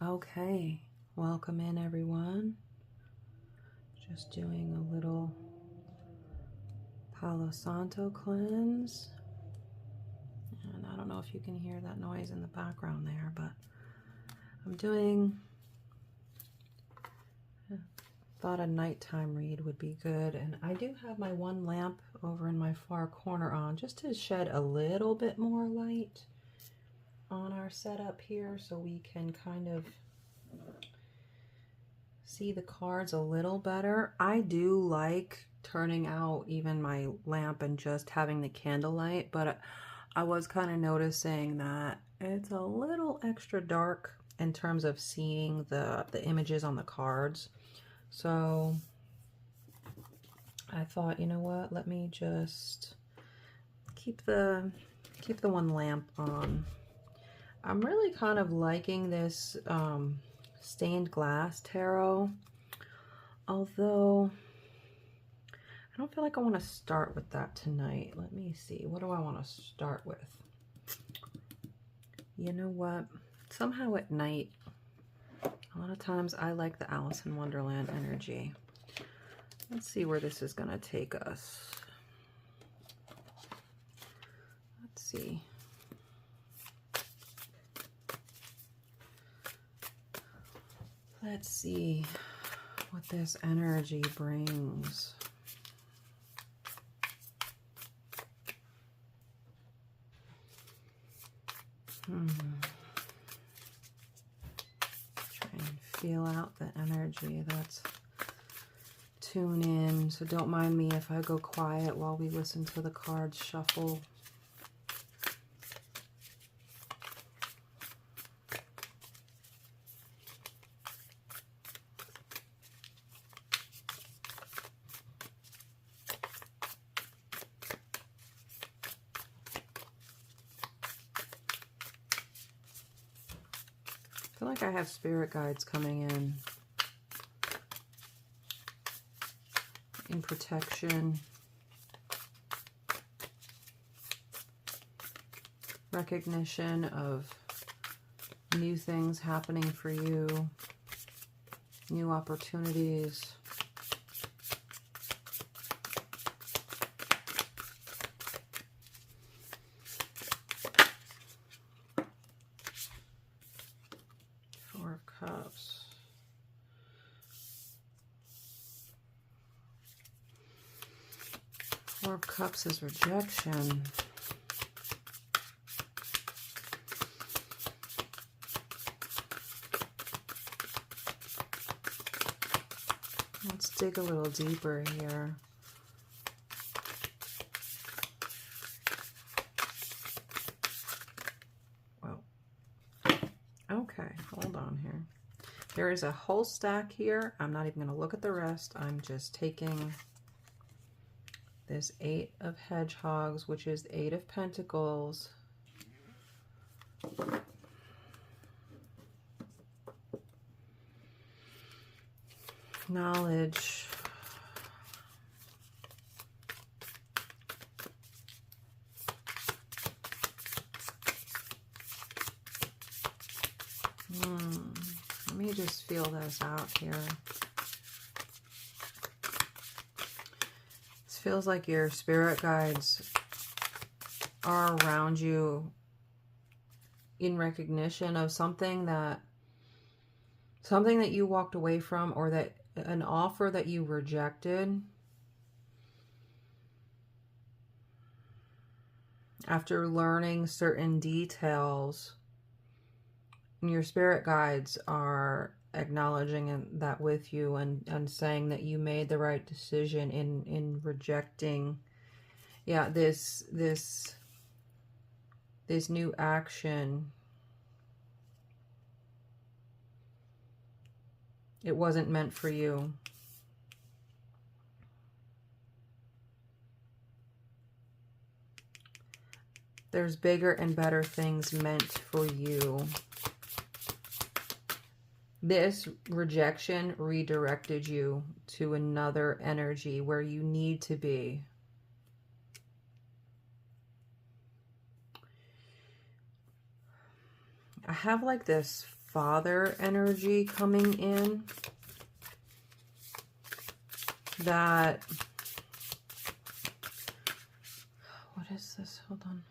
Okay, welcome in everyone. Just doing a little Palo Santo cleanse. And I don't know if you can hear that noise in the background there, but I'm doing, thought a nighttime read would be good. And I do have my one lamp over in my far corner on just to shed a little bit more light on our setup here so we can kind of see the cards a little better. I do like turning out even my lamp and just having the candlelight, but I was kind of noticing that it's a little extra dark in terms of seeing the images on the cards. So I thought, you know what, let me just keep the one lamp on. I'm really kind of liking this stained glass tarot, although I don't feel like I want to start with that tonight. Let me see, what do I want to start with? You know what, somehow at night, a lot of times I like the Alice in Wonderland energy. Let's see where this is going to take us. Let's see. Let's see what this energy brings. Try and feel out the energy. That's tune in. So don't mind me if I go quiet while we listen to the cards shuffle. I feel like I have spirit guides coming in protection, recognition of new things happening for you, new opportunities. Four of Cups. Four of Cups is rejection. Let's dig a little deeper here. Well, okay, hold on here. There is a whole stack here. I'm not even going to look at the rest. I'm just taking this Eight of Hedgehogs, which is Eight of Pentacles. Knowledge. Let me just feel this out here. This feels like your spirit guides are around you in recognition of something that you walked away from, or that an offer that you rejected after learning certain details. Your spirit guides are acknowledging that with you and saying that you made the right decision in rejecting, yeah, this new action. It wasn't meant for you. There's bigger and better things meant for you. This rejection redirected you to another energy where you need to be. I have like this father energy coming in that, what is this? Hold on.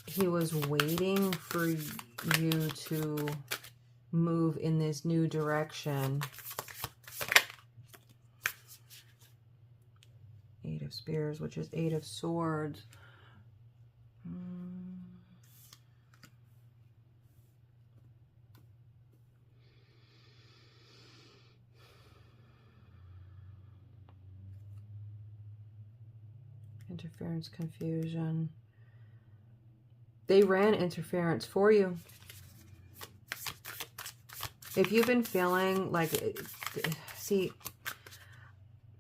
He was waiting for you to move in this new direction. Eight of Spears, which is Eight of Swords. Interference, confusion. They ran interference for you. If you've been feeling like, see,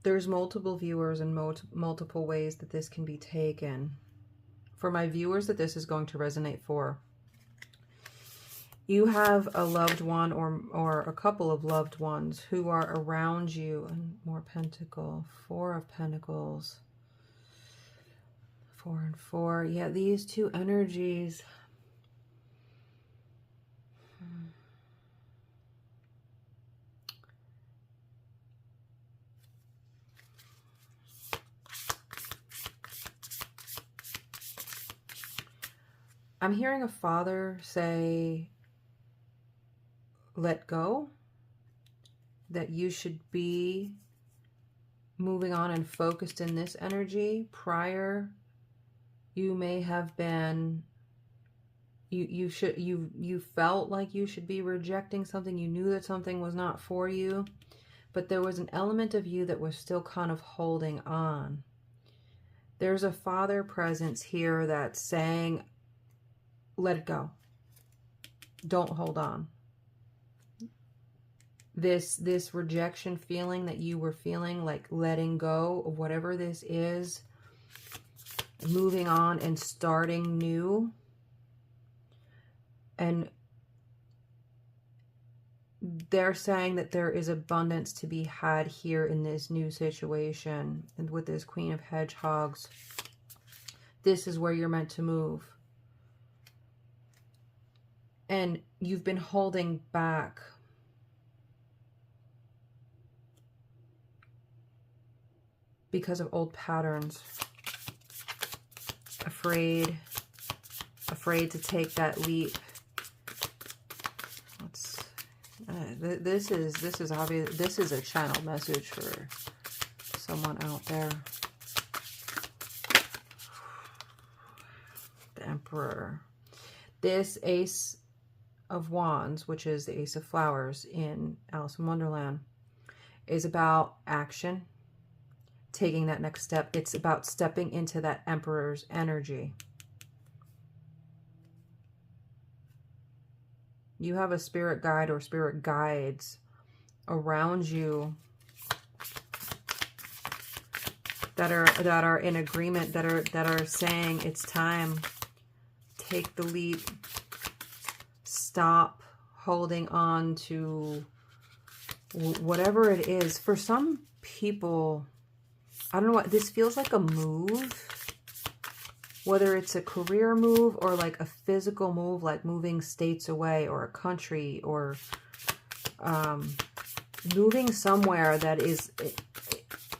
there's multiple viewers and multiple ways that this can be taken. For my viewers that this is going to resonate for, you have a loved one or a couple of loved ones who are around you. And more Pentacle, Four of Pentacles. 4 and 4. Yeah, these two energies. I'm hearing a father say, let go, that you should be moving on and focused in this energy. Prior, you may have been, you felt like you should be rejecting something. You knew that something was not for you, but there was an element of you that was still kind of holding on. There's a father presence here that's saying, let it go. Don't hold on. This rejection feeling that you were feeling, like letting go of whatever this is, moving on and starting new. And they're saying that there is abundance to be had here in this new situation. And with this Queen of Hedgehogs, this is where you're meant to move. And you've been holding back. Because of old patterns. Afraid to take that leap. This is obvious. This is a channel message for someone out there. The Emperor. This Ace of Wands, which is the Ace of Flowers in Alice in Wonderland, is about action, taking that next step. It's about stepping into that Emperor's energy. You have a spirit guide or spirit guides around you that are in agreement, that are saying it's time. Take the leap. Stop holding on to whatever it is. For some people, I don't know what, this feels like a move. Whether it's a career move or like a physical move, like moving states away or a country, or moving somewhere that is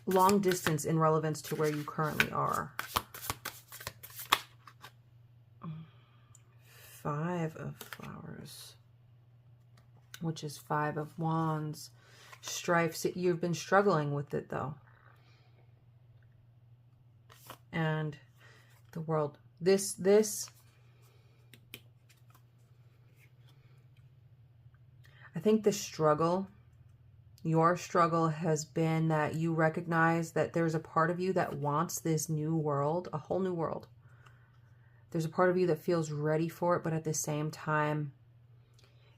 long distance in relevance to where you currently are. 5 of Flowers, which is 5 of Wands. Strife. You've been struggling with it though. And the World. This I think the struggle, your struggle, has been that you recognize that there's a part of you that wants this new world, a whole new world. There's a part of you that feels ready for it, but at the same time,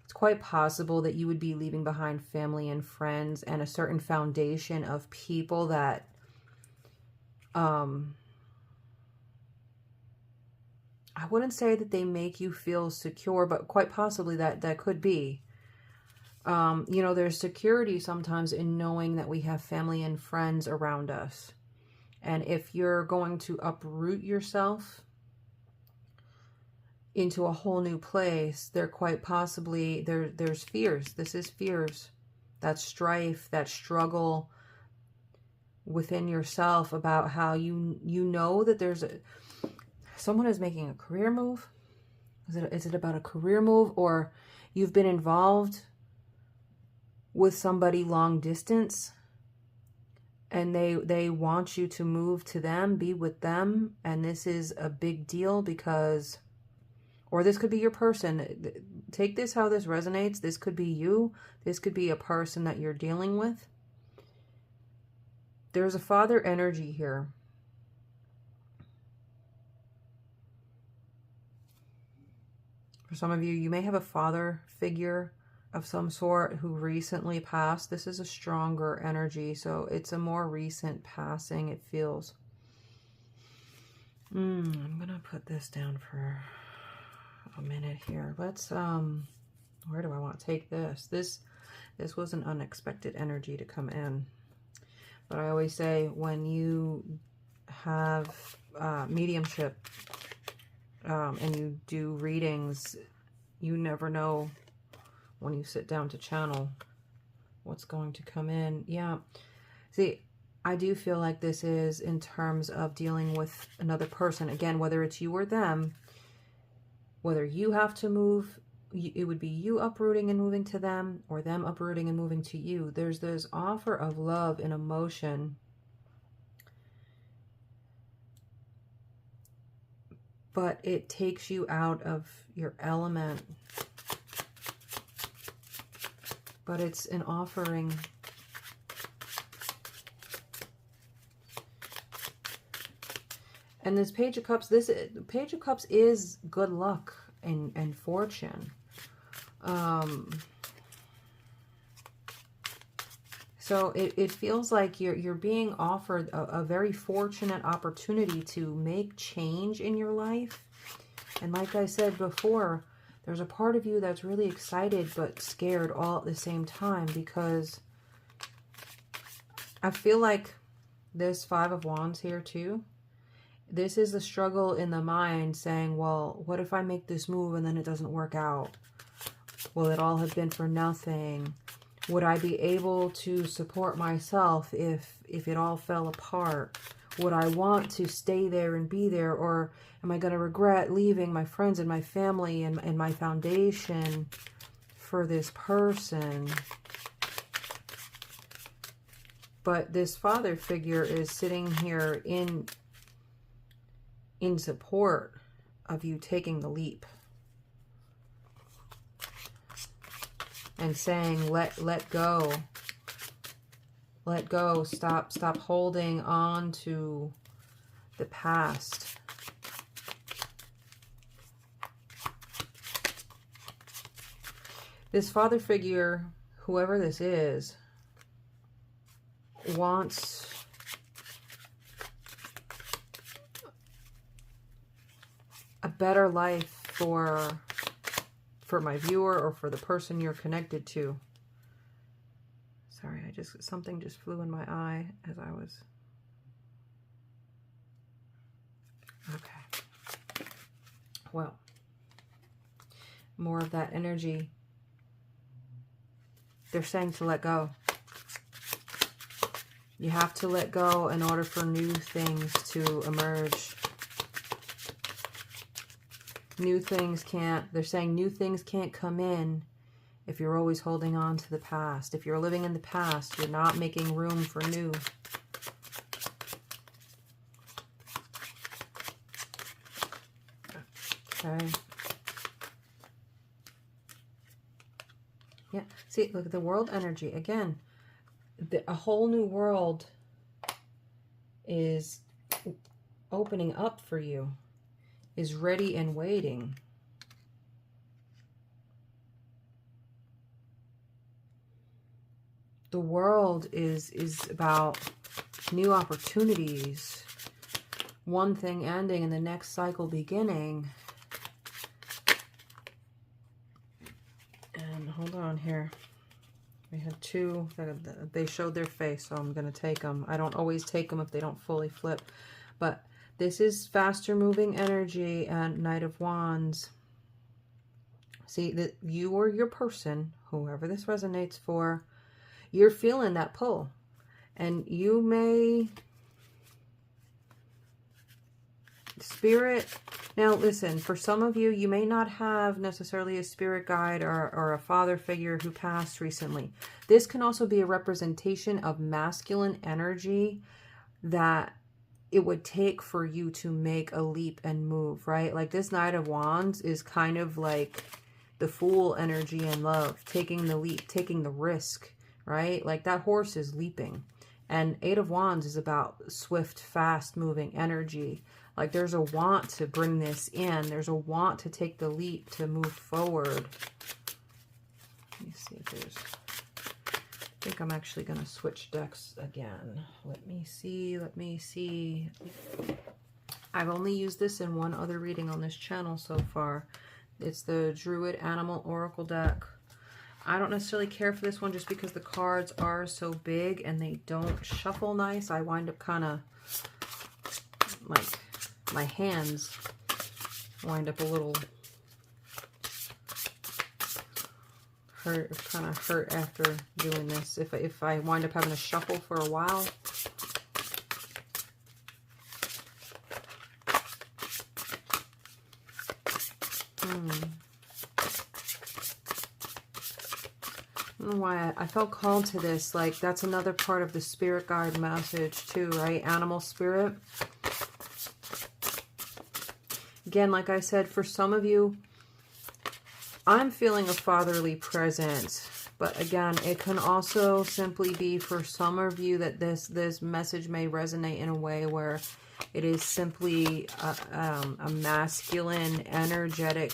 it's quite possible that you would be leaving behind family and friends and a certain foundation of people that I wouldn't say that they make you feel secure, but quite possibly that could be. You know, there's security sometimes in knowing that we have family and friends around us. And if you're going to uproot yourself into a whole new place, there quite possibly, there's fears. This is fears. That strife, that struggle within yourself about how you know that there's someone is making a career move. Is it about a career move, or you've been involved with somebody long distance and they want you to move to them, be with them, and this is a big deal because, or this could be your person. Take this how this resonates. This could be you. This could be a person that you're dealing with. There's a father energy here. For some of you, you may have a father figure of some sort who recently passed. This is a stronger energy, so it's a more recent passing, it feels. I'm gonna put this down for a minute here. Let's where do I want to take this? This was an unexpected energy to come in. But I always say, when you have mediumship and you do readings, you never know when you sit down to channel what's going to come in. Yeah. See, I do feel like this is in terms of dealing with another person. Again, whether it's you or them, whether you have to move, it would be you uprooting and moving to them, or them uprooting and moving to you. There's this offer of love and emotion, but it takes you out of your element. But it's an offering. And this Page of Cups, this Page of Cups is good luck and fortune. So it feels like you're being offered a very fortunate opportunity to make change in your life. And like I said before, there's a part of you that's really excited but scared all at the same time, because I feel like this Five of Wands here too. This is the struggle in the mind saying, well, what if I make this move and then it doesn't work out? Will it all have been for nothing? Would I be able to support myself if it all fell apart? Would I want to stay there and be there? Or am I going to regret leaving my friends and my family and my foundation for this person? But this father figure is sitting here in support of you taking the leap. And saying, let go. Let go. Stop holding on to the past. This father figure, whoever this is, wants a better life for my viewer or for the person you're connected to. Sorry, something just flew in my eye as I was... Okay. Well, more of that energy. They're saying to let go. You have to let go in order for new things to emerge. New things can't, they're saying new things can't come in if you're always holding on to the past. If you're living in the past, you're not making room for new. Okay. Yeah, see, look at the world energy. Again, a whole new world is opening up for you. Is ready and waiting. The world is about new opportunities. One thing ending and the next cycle beginning. And hold on here. I had two that they showed their face, so I'm going to take them. I don't always take them if they don't fully flip. But this is faster moving energy and Knight of Wands. See, that you or your person, whoever this resonates for, you're feeling that pull. And you may... Spirit... Now, listen, for some of you, you may not have necessarily a spirit guide or a father figure who passed recently. This can also be a representation of masculine energy that it would take for you to make a leap and move, right? Like this Knight of Wands is kind of like the Fool energy in love, taking the leap, taking the risk, right? Like that horse is leaping. And Eight of Wands is about swift, fast-moving energy. Like there's a want to bring this in. There's a want to take the leap, to move forward. Let me see if there's... I think I'm actually going to switch decks again. Let me see. Let me see. I've only used this in one other reading on this channel so far. It's the Druid Animal Oracle deck. I don't necessarily care for this one just because the cards are so big and they don't shuffle nice. I wind up kind of like... my hands wind up a little hurt, kind of hurt after doing this. If I wind up having to shuffle for a while. I don't know why I felt called to this. Like that's another part of the spirit guide message too, right? Animal spirit. Again, like I said, for some of you, I'm feeling a fatherly presence. But again, it can also simply be for some of you that this message may resonate in a way where it is simply a masculine, energetic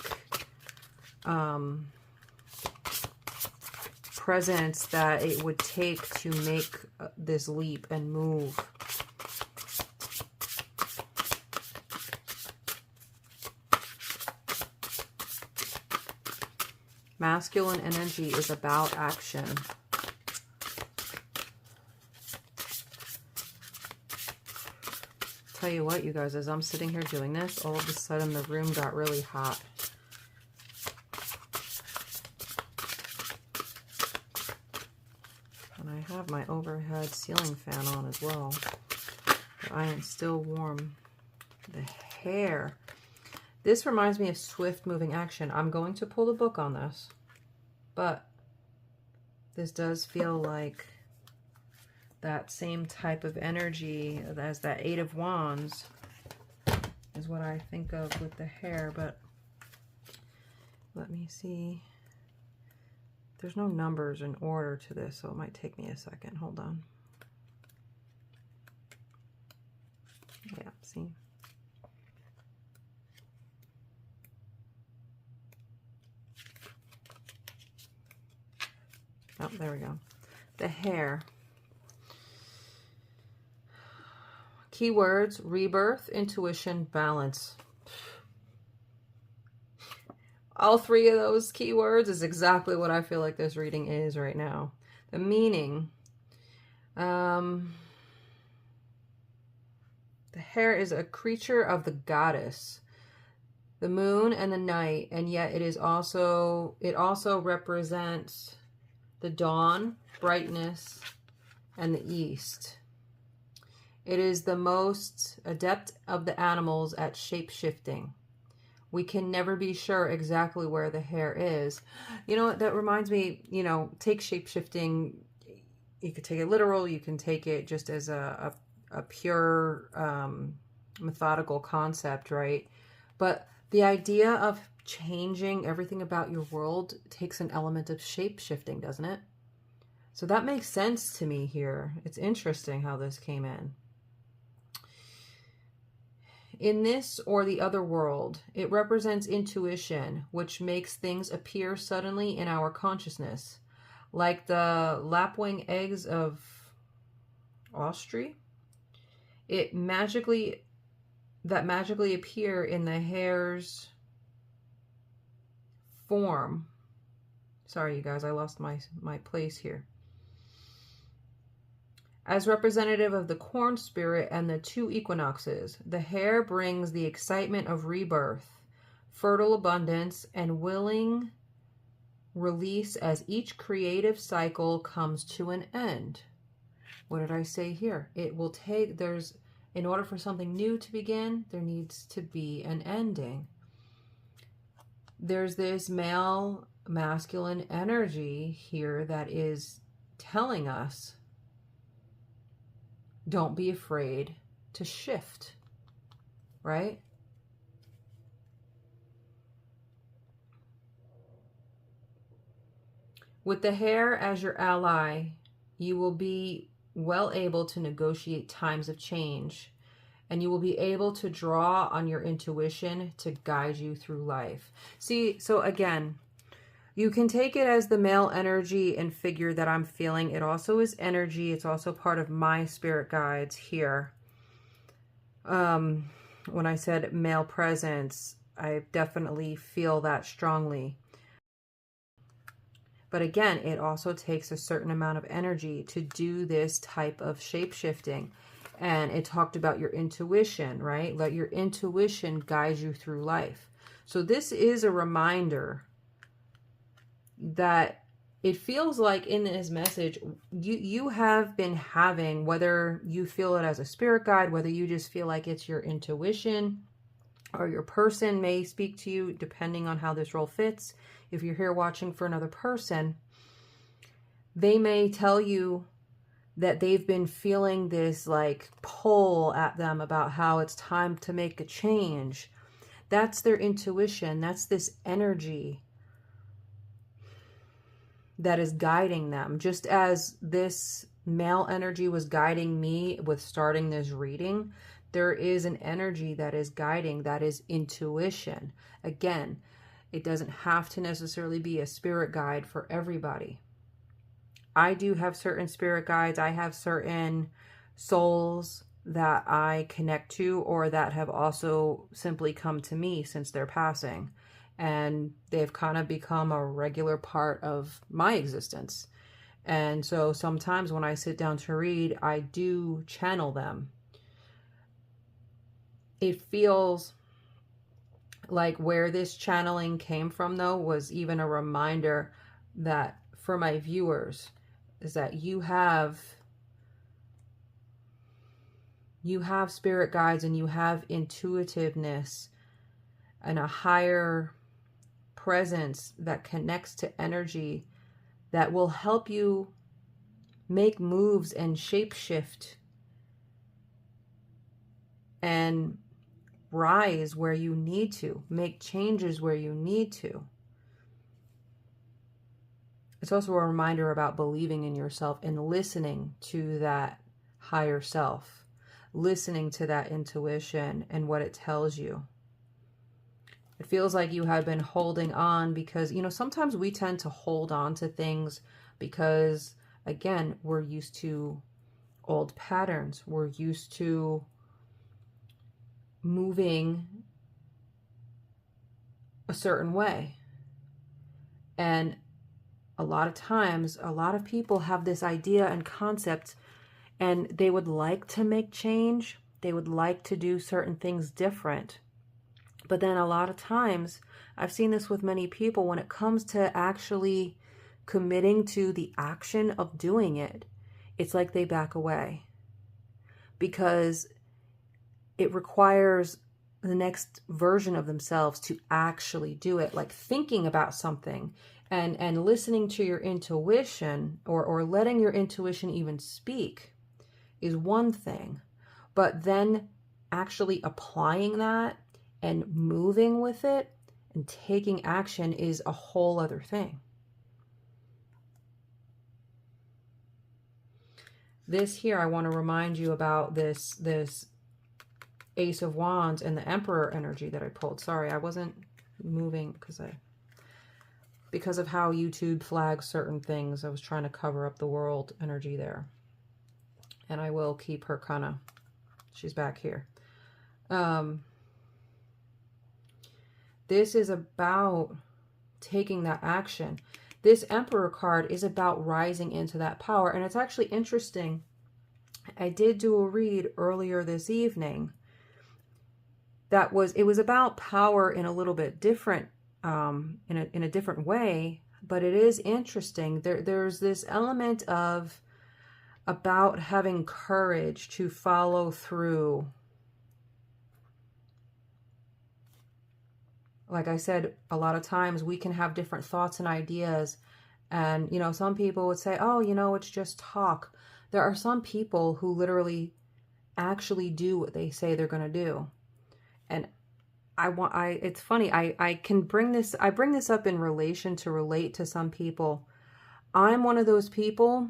presence that it would take to make this leap and move. Masculine energy is about action. Tell you what, you guys, as I'm sitting here doing this, all of a sudden the room got really hot. And I have my overhead ceiling fan on as well. But I am still warm. The hair. This reminds me of swift moving action. I'm going to pull the book on this, but this does feel like that same type of energy as that Eight of Wands is what I think of with the hair. But let me see. There's no numbers in order to this, so it might take me a second. Hold on. Yeah, see? Oh, there we go. The hair. Keywords: rebirth, intuition, balance. All three of those keywords is exactly what I feel like this reading is right now. The meaning. The hair is a creature of the goddess, the moon and the night, and yet it also represents the dawn, brightness, and the east. It is the most adept of the animals at shape-shifting. We can never be sure exactly where the hair is. You know what, that reminds me, you know, take shape-shifting, you could take it literal, you can take it just as a pure methodical concept, right? But the idea of changing everything about your world takes an element of shape-shifting, doesn't it? So that makes sense to me here. It's interesting how this came in. In this or the other world, it represents intuition, which makes things appear suddenly in our consciousness, like the lapwing eggs of Austria. That magically appear in the hair's form. Sorry, you guys, I lost my place here. As representative of the corn spirit and the 2 equinoxes, the hare brings the excitement of rebirth, fertile abundance, and willing release as each creative cycle comes to an end. What did I say here? It will take, in order for something new to begin, there needs to be an ending. There's this male, masculine energy here that is telling us, don't be afraid to shift, right? With the hare as your ally, you will be well able to negotiate times of change, and you will be able to draw on your intuition to guide you through life. See, so again, you can take it as the male energy and figure that I'm feeling. It also is energy. It's also part of my spirit guides here. When I said male presence, I definitely feel that strongly. But again, it also takes a certain amount of energy to do this type of shape-shifting. And it talked about your intuition, right? Let your intuition guide you through life. So this is a reminder that it feels like in this message, you have been having, whether you feel it as a spirit guide, whether you just feel like it's your intuition, or your person may speak to you, depending on how this role fits. If you're here watching for another person, they may tell you that they've been feeling this like pull at them about how it's time to make a change. That's their intuition. That's this energy that is guiding them. Just as this male energy was guiding me with starting this reading, there is an energy that is guiding, that is intuition. Again, it doesn't have to necessarily be a spirit guide for everybody. I do have certain spirit guides. I have certain souls that I connect to, or that have also simply come to me since their passing. And they've kind of become a regular part of my existence. And so sometimes when I sit down to read, I do channel them. It feels like where this channeling came from, though, was even a reminder that for my viewers, is that you have spirit guides, and you have intuitiveness and a higher presence that connects to energy that will help you make moves and shapeshift and rise where you need to, make changes where you need to. It's also a reminder about believing in yourself and listening to that higher self, listening to that intuition and what it tells you. It feels like you had been holding on because, sometimes we tend to hold on to things because, again, we're used to old patterns. We're used to moving a certain way. And a lot of times, a lot of people have this idea and concept, and they would like to make change. They would like to do certain things different. But then a lot of times, I've seen this with many people, when it comes to actually committing to the action of doing it, it's like they back away. Because it requires the next version of themselves to actually do it. Like thinking about something and listening to your intuition, or letting your intuition even speak, is one thing. But then actually applying that and moving with it and taking action is a whole other thing. This here, I want to remind you about this Ace of Wands and the Emperor energy that I pulled. Sorry, I wasn't moving because of how YouTube flags certain things. I was trying to cover up the world energy there. And I will keep her kind of, she's back here. This is about taking that action. This Emperor card is about rising into that power. And it's actually interesting I did do a read earlier this evening it was about power in a little bit different, in a different way, but it is interesting. There's this element of about having courage to follow through. Like I said, a lot of times we can have different thoughts and ideas, and some people would say, oh, it's just talk. There are some people who literally actually do what they say they're going to do. And it's funny, I bring this up in relation to relate to some people. I'm one of those people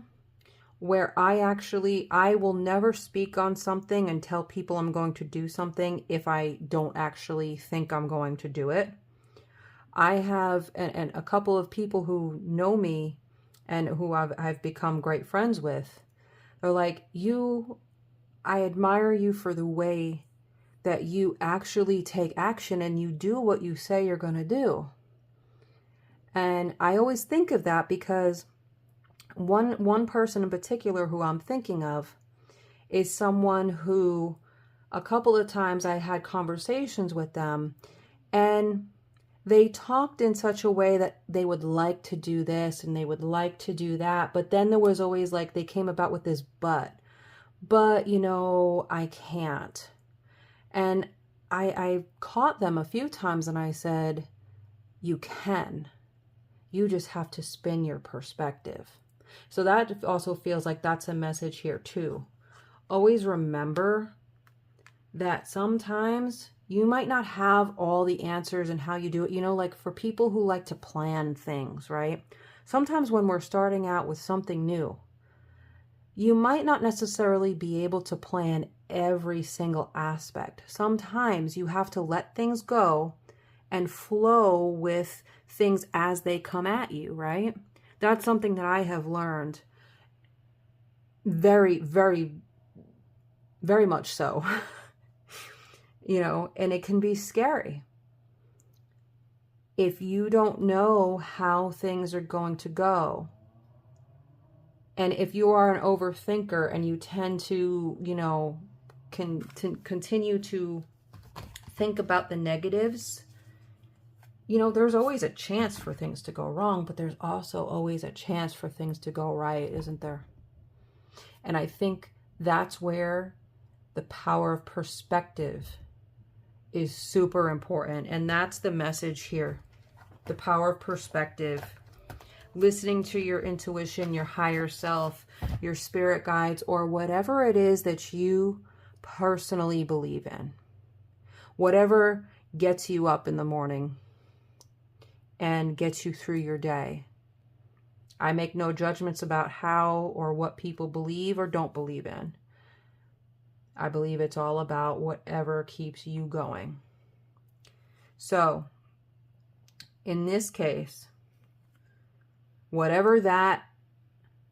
where I will never speak on something and tell people I'm going to do something if I don't actually think I'm going to do it. I have and a couple of people who know me and who I've become great friends with. They're like, I admire you for the way that you actually take action and you do what you say you're going to do. And I always think of that because one person in particular who I'm thinking of is someone who a couple of times I had conversations with them, and they talked in such a way that they would like to do this and they would like to do that. But then there was always like, they came about with this but I can't. And I caught them a few times and I said, you can. You just have to spin your perspective. So that also feels like that's a message here too. Always remember that sometimes you might not have all the answers and how you do it. Like for people who like to plan things, right? Sometimes when we're starting out with something new, you might not necessarily be able to plan every single aspect. Sometimes you have to let things go and flow with things as they come at you, right? That's something that I have learned very, very, very much so. And it can be scary. If you don't know how things are going to go, and if you are an overthinker and you tend to, continue to think about the negatives, there's always a chance for things to go wrong, but there's also always a chance for things to go right, isn't there? And I think that's where the power of perspective is super important. And that's the message here. The power of perspective. Listening to your intuition, your higher self, your spirit guides, or whatever it is that you personally believe in. Whatever gets you up in the morning and gets you through your day. I make no judgments about how or what people believe or don't believe in. I believe it's all about whatever keeps you going. So, in this case, whatever that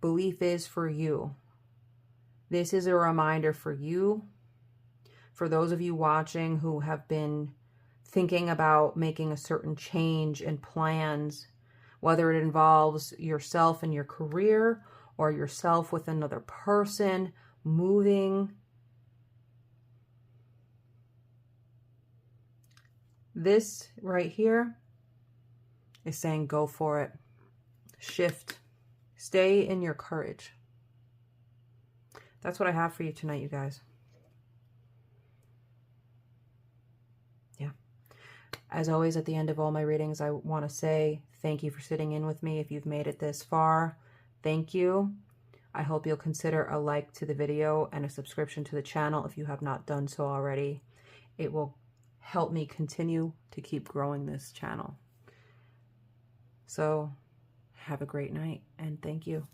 belief is for you, this is a reminder for you, for those of you watching who have been thinking about making a certain change and plans, whether it involves yourself and your career or yourself with another person, moving. This right here is saying go for it. Shift. Stay in your courage. That's what I have for you tonight, you guys. Yeah. As always, at the end of all my readings, I want to say thank you for sitting in with me. If you've made it this far, thank you. I hope you'll consider a like to the video and a subscription to the channel if you have not done so already. It will help me continue to keep growing this channel. So, have a great night, and thank you.